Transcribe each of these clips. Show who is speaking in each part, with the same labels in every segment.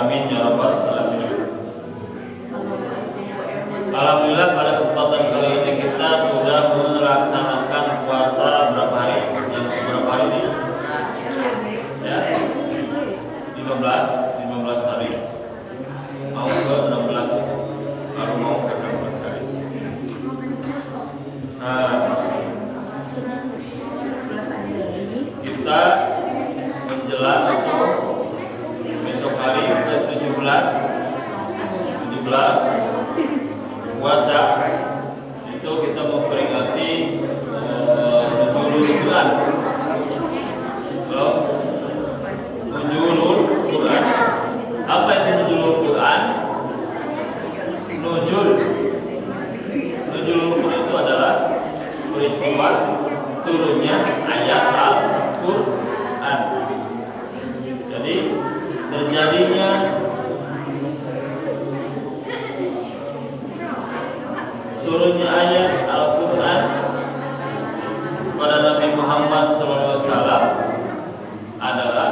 Speaker 1: Amin ya rabbal alamin. Alhamdulillah pada kesempatan kali ini kita sudah melaksanakan puasa berapa hari? Yang berapa hari ini? Ya, 15 hari. Mau ke 16 itu, baru mau ke 16 hari. Nah, kita menjelang besok hari ke 17 puasa itu kita memperingati nuzulul Quran. Nuzulul Quran. Apa itu nuzulul Quran? Nuzulul Quran itu adalah peristiwa turunnya ayat Al-Quran. Jadi terjadinya turunnya ayat Al-Quran pada Nabi Muhammad SAW adalah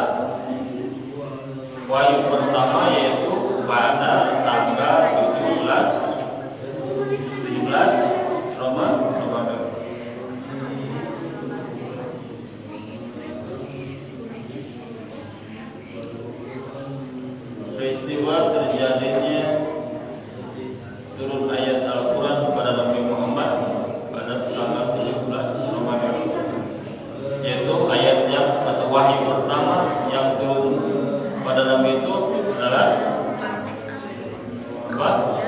Speaker 1: wahyu pertama, yaitu pada tanggal 17 Ramadan. Peristiwa terjadinya turun ayat Al-Quran kepada Nabi Muhammad pada tanggal 17 Ramadan, yaitu ayat yang atau wahyu pertama yang turun pada Nabi itu adalah apa?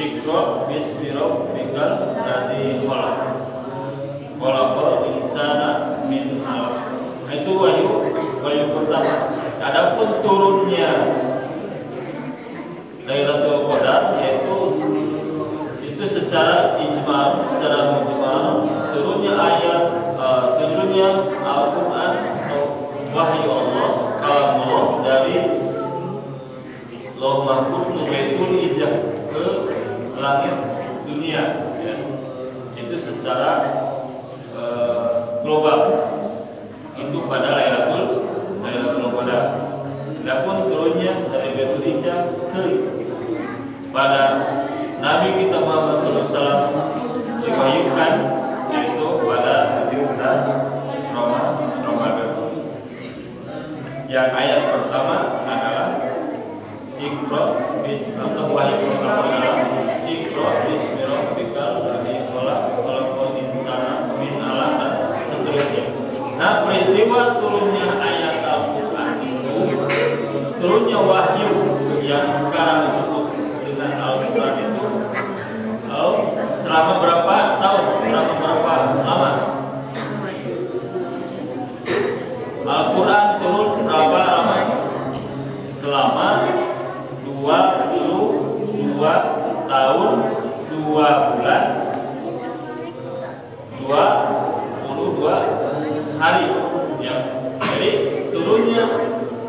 Speaker 1: Iqra bismi rabbikal ladzi khalaq. Khalaqal insana min 'alaq. Itu wahyu pertama. Adapun turunnya Lailatul Qadar itu secara ijmal, secara mujmal, turunnya Al-Quran atau wahyu Allah, kalam Allah dari Lauh Mahfuz ke Baitul Izzah ke langit dunia, ya. Itu secara global. Itu pada Lailatul Qadar. Adapun turunnya dari Baitul Izzah pada Nabi kita Muhammad SAW diwahyukan yaitu pada 17 Ramadan. Yang ayat pertama adalah Iqra bismi, atau wahyu pertama adalah Iqra bismi rabbikal ladzi khalaq, khalaqal insana min 'alaq, dan seterusnya. Nah, peristiwa turunnya ayat Al-Quran itu, turunnya wahyu yang sekarang disebut dengan Al-Quran itu selama berapa tahun? Selama berapa lama? Al-Quran turun berapa lama? Selama 22 tahun 2 bulan 22 hari, ya. Jadi turunnya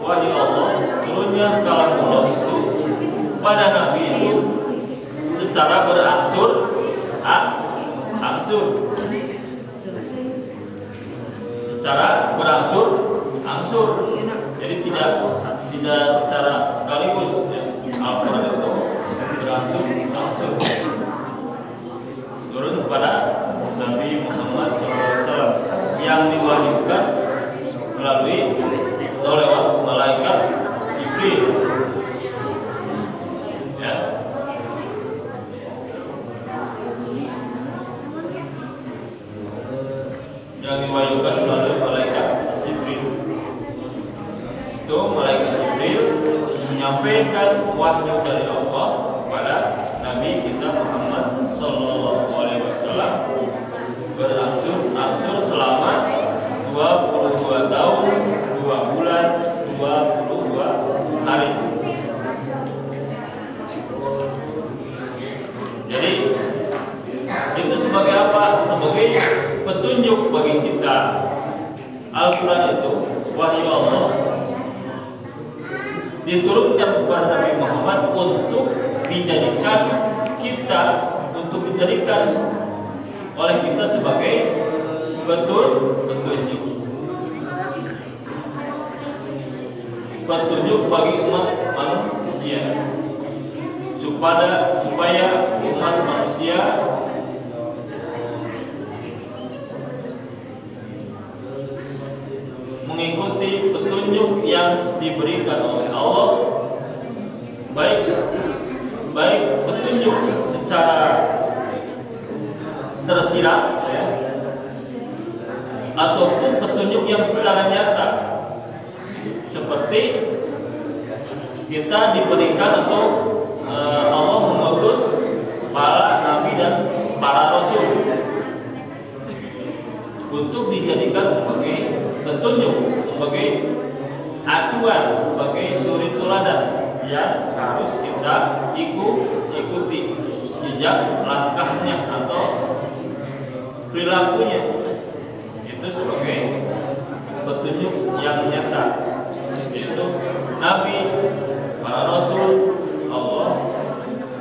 Speaker 1: wahyu Allah, turunnya kalam Allah itu pada Nabi itu secara berangsur. Secara berangsur. Jadi tidak secara sekaligus, ya. Al-Quran itu berangsur turun kepada Nabi Muhammad SAW yang diwahyukan melalui atau lewat malaikat Jibril, ya. Yang diwahyukan melalui malaikat Jibril. Itu malaikat Jibril menyampaikan wahyu dari Allah kepada Nabi kita Muhammad SAW berangsur selama 22 tahun 2 bulan 22 hari. Jadi itu sebagai apa? Sebagai petunjuk bagi kita. Al-Quran itu wahyu Allah diturunkan kepada Nabi Muhammad untuk dijadikan oleh kita sebagai petunjuk. petunjuk bagi umat manusia, supaya umat manusia mengikuti petunjuk yang diberikan oleh Allah, baik petunjuk secara tersirat ya, ataupun petunjuk yang secara nyata, seperti kita diberikan atau Allah mengutus para nabi dan para rasul untuk dijadikan sebagai petunjuk, sebagai acuan, sebagai suri teladan yang harus kita ikuti jejak langkahnya atau perilakunya, itu sebagai petunjuk yang nyata. Itu nabi, para rasul, Allah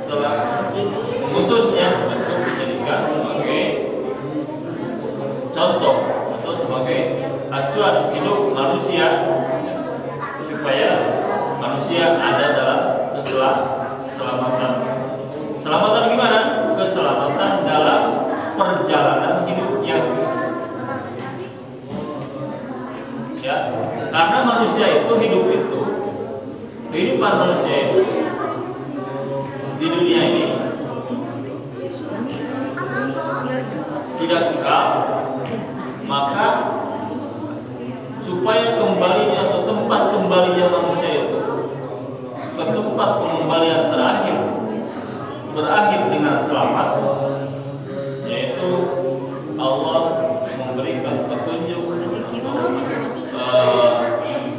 Speaker 1: telah mengutusnya untuk dijadikan sebagai contoh atau sebagai acuan hidup manusia, supaya manusia ada dalam keselamatan. Keselamatan gimana? Keselamatan dalam perjalanan hidupnya. Ya, karena manusia itu kehidupan manusia itu di dunia ini tidak kekal, maka supaya kembalinya atau tempat kembalinya manusia itu ke tempat pengembalian berakhir dengan selamat, yaitu Allah memberikan petunjuk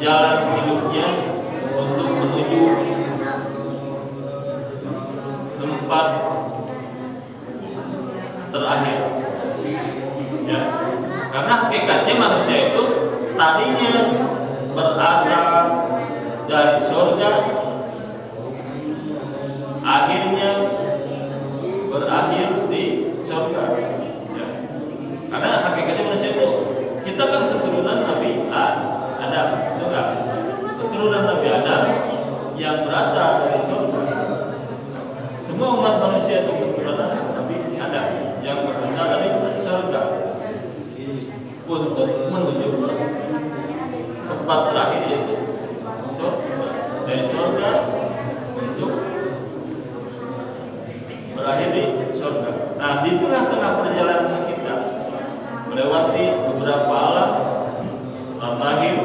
Speaker 1: jalan hidupnya untuk menuju tempat terakhir ya. Karena hakikatnya manusia itu tadinya berasal dari surga, akhirnya berakhir di surga ya. Karena hakikatnya manusia itu, kita kan keturunan Nabi Adam, bukan? Keturunan Nabi Adam yang berasal dari surga. Semua umat manusia itu keturunan Nabi Adam yang berasal dari surga untuk menuju tempat terakhir, yaitu dari surga untuk berakhir di surga. Nah, di tengah-tengah perjalanan kita melewati beberapa alam lahir,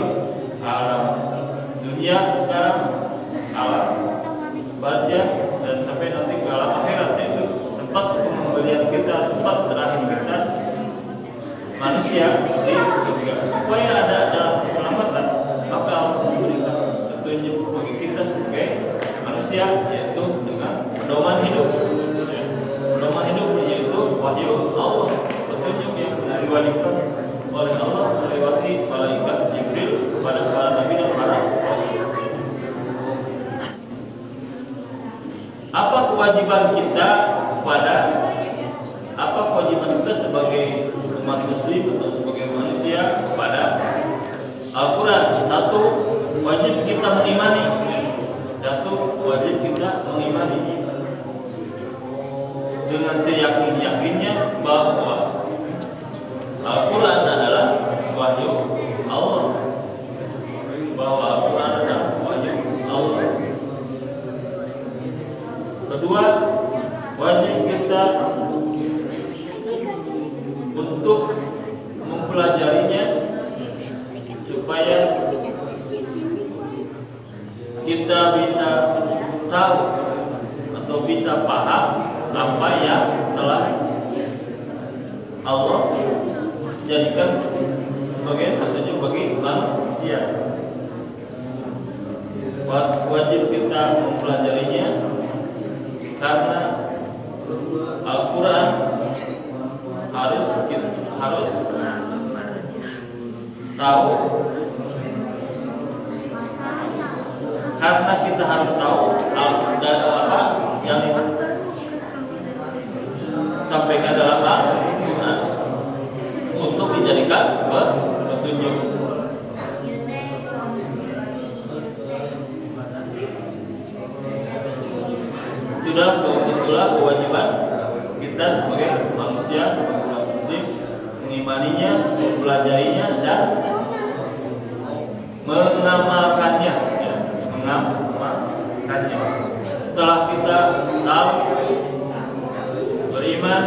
Speaker 1: alam dunia sekarang, alam barzah, dan sampai nanti ke alam akhirat, yaitu tempat pembelian kita, tempat terakhir kita manusia di surga. Supaya ada dalam keselamatan, maka Allah memberikan petunjuk bagi kita sebagai manusia, yaitu dengan pedoman hidup. Pedoman hidup yaitu wahyu Allah, petunjuk yang diwahyukan oleh Allah melewati malaikat Jibril kepada para nabi dan para rasul. Apa kewajiban kita sebagai umat muslim atau sebagai manusia kepada Al-Quran? Satu, wajib kita mengimani. Dengan seyakin-yakinnya bahwa Al-Quran adalah wahyu Allah, bahwa Al-Quran adalah wahyu Allah. Kedua, wajib kita untuk mempelajarinya supaya kita bisa tahu atau bisa paham apa yang telah Allah jadikan sebagai petunjuk bagi manusia. Wajib kita mempelajarinya karena Al-Quran harus tahu, karena kita harus tahu dan apa yang disampaikan dalam Al-Quran untuk dijadikan petunjuk. mengimaninya, mempelajarinya, dan mengamalkannya, ya, mengamalkannya. Setelah kita tahu, beriman,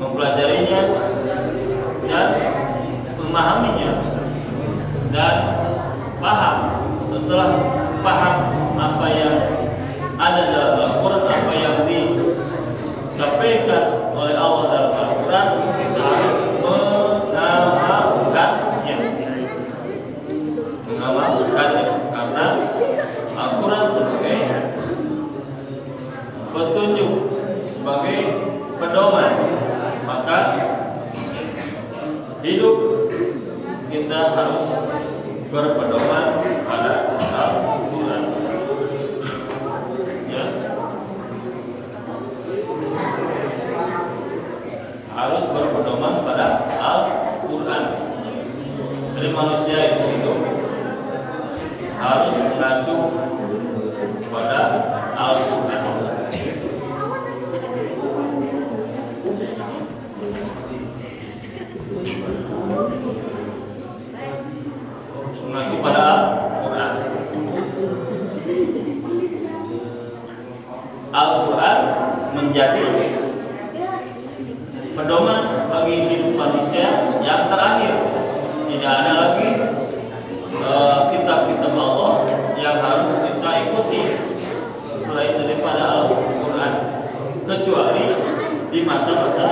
Speaker 1: mempelajarinya, dan memahaminya, dan paham. Setelah paham apa yang ada dalam Al-Quran, apa yang disampaikan oleh Allah dalam Al-Quran, kita harus mengamalkannya. Karena Al-Quran sebagai petunjuk, sebagai pedoman, maka hidup kita harus berpedoman pada Al-Quran. Ya, harus berpedoman pada Al-Quran. Jadi manusia itu hidup harus mengacu pada Al-Quran. Mengacu pada Al-Quran. Al-Quran menjadi pedoman bagi hidup manusia yang terakhir. Tidak ada lagi kitab-kitab Allah yang harus kita ikuti selain daripada Al-Quran, kecuali di masa-masa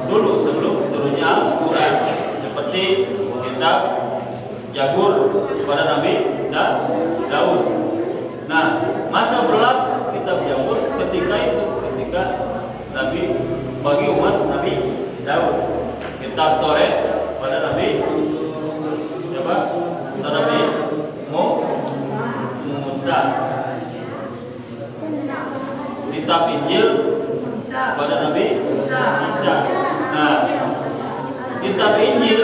Speaker 1: dulu sebelum turunnya Al-Quran, seperti kitab Zabur kepada Nabi Daud. Nah, masa berlaku kitab Zabur ketika Nabi bagi umat Nabi Daud, kitab Taurat pada Nabi Musa, kitab Injil pada Nabi Isa. Nah, kitab Injil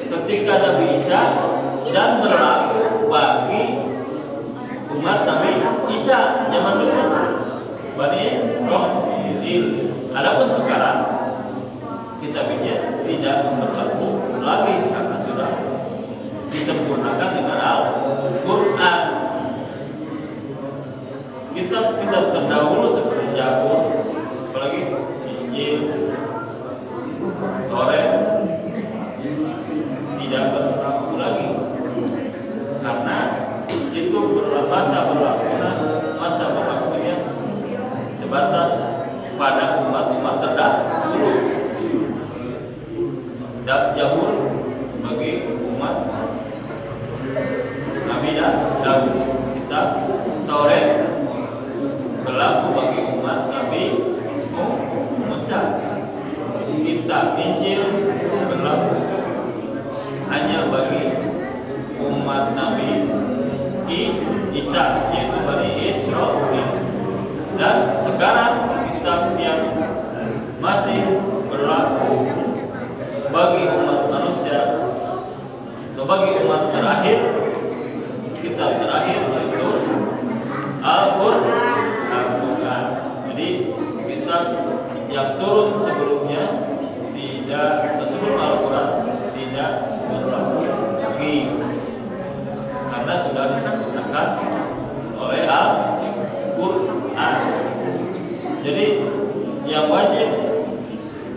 Speaker 1: ketika Nabi Isa dan berlaku bagi umat Nabi Isa zaman dulu, Bani Israil. Adapun sekarang kitab Injil tidak berlaku lagi karena sudah disempurnakan dengan Al-Quran. Kitab terdahulu seperti Zabur, apalagi Injil, Taurat tidak berlaku lagi karena itu masa berlakunya sebatas pada umat-umat terdahulu. Zabur bagi umat Nabi Daud, kitab Taurat berlaku bagi umat Nabi Musa, kitab Injil berlaku hanya bagi umat Nabi Isa, yaitu Bani Israil. Dan sekarang kitab yang masih berlaku bagi umat manusia atau bagi umat terakhir, kitab terakhir yaitu Al-Quran. Jadi kitab yang turun sebelumnya sebelum Al-Quran tidak berlaku lagi karena sudah disempurnakan oleh Al-Quran. Jadi yang wajib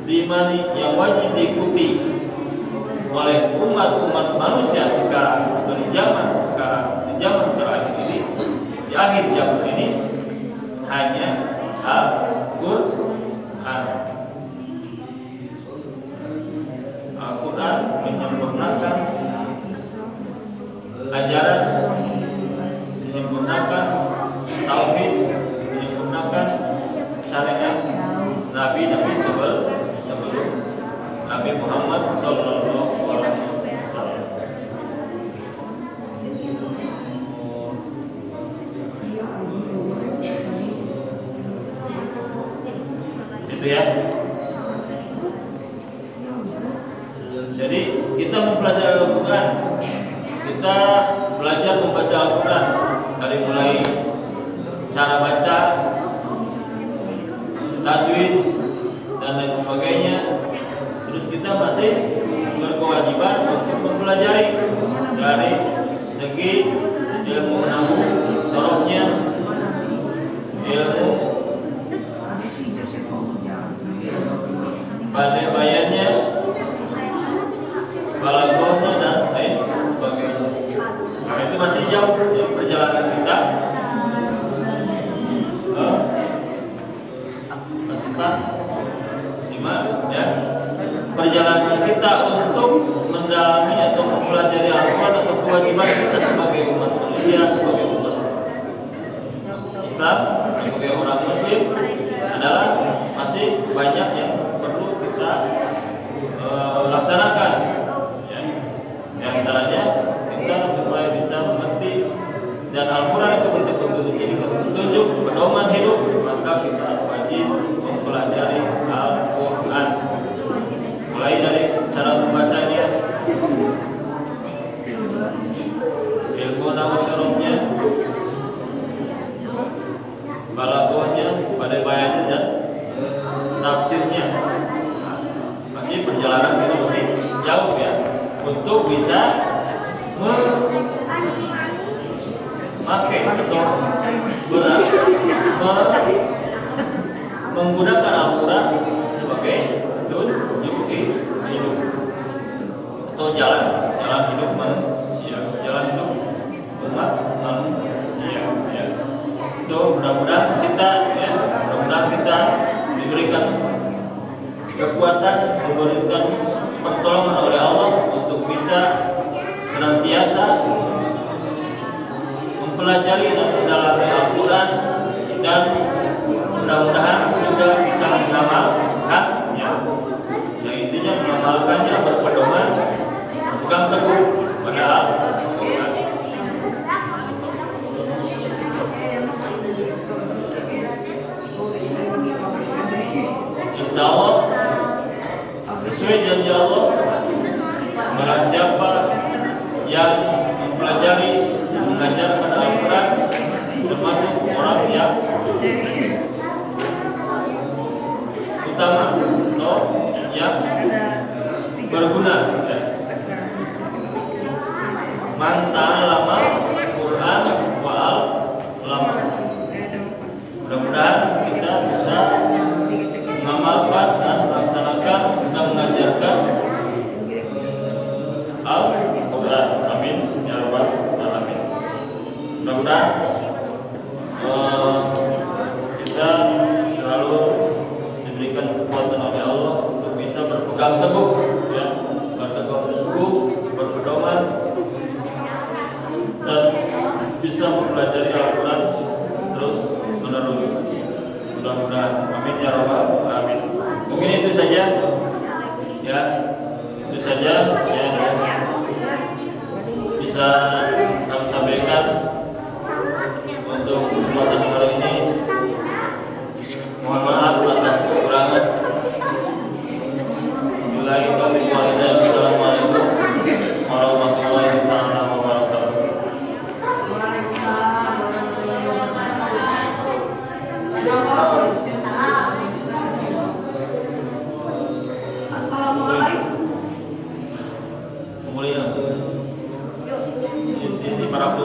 Speaker 1: diimani, yang wajib diikuti oleh umat-umat manusia sekarang atau di zaman sekarang, di zaman terakhir ini, di akhir zaman ini, hanya Al-Quran. Al-Quran menyempurnakan ajaran, menyempurnakan tauhid, menyempurnakan syariat Nabi-Nabi sebelum Nabi Muhammad Sallallahu Alaihi Wasallam. Itu ya. Jadi kita mempelajari Al-Quran, kita belajar membaca Al-Quran dari mulai cara baca, tajwid, kita masih berkewajiban untuk mempelajari dari segi ilmu nahu, sorofnya, ilmu bayannya, balaghahnya dan lain sebagainya. Nah, itu masih jauh dari perjalanan kita. Ya, perjalanan kita untuk mendalami atau mempelajari Al-Quran atau kewajiban kita sebagai umat manusia, sebagai umat Islam, sebagai orang Muslim adalah masih banyak yang perlu kita laksanakan. Ya. Di antaranya kita supaya bisa mengerti dan Al-Quran itu betul-betul menjadi petunjuk pedoman hidup, maka kita wajib mempelajari Al-Quran. Mulai dari cara membacanya, ilmu nahu syarafnya, balaghahnya, bayannya dan tafsirnya. Masih perjalanan kita masih jauh ya untuk bisa memakai atau menggunakan Al-Quran sebagai tunjuk hidup atau jalan hidup manusia, jalan hidup umat manusia. Ya. Itu mudah-mudahan kita diberikan kekuatan, diberikan pertolongan oleh Allah untuk bisa senantiasa mempelajari dan mendalami Al-Quran dan mudah-mudahan juga bisa mengamalkannya. Yang intinya mengamalkannya berpedoman, berpegang teguh pada Al-Quran. Insya Allah sesuai janji Allah, barang siapa yang mempelajari, mengajarkan Al-Quran, termasuk orang yang utama atau yang berguna. Ya. Man ta'allama Quran wa al-lama. Mudah-mudahan kita bisa mengamalkan dan melaksanakan, bisa mengajarkan Al-Quran. Amin ya rabbal alamin. Mudah-mudahan kita selalu diberikan kekuatan oleh Allah untuk bisa berpegang teguh, ya, berpegang teguh, berpedoman dan bisa mempelajari Al-Quran terus menerus. Mudah-mudahan, amin ya rabbal alamin. Mungkin itu saja, ya, itu saja yang bisa kami sampaikan untuk kesempatan kali ini. Mohon maaf atas kekurangan. Assalamualaikum warahmatullahi wabarakatuh. Assalamualaikum. Ini para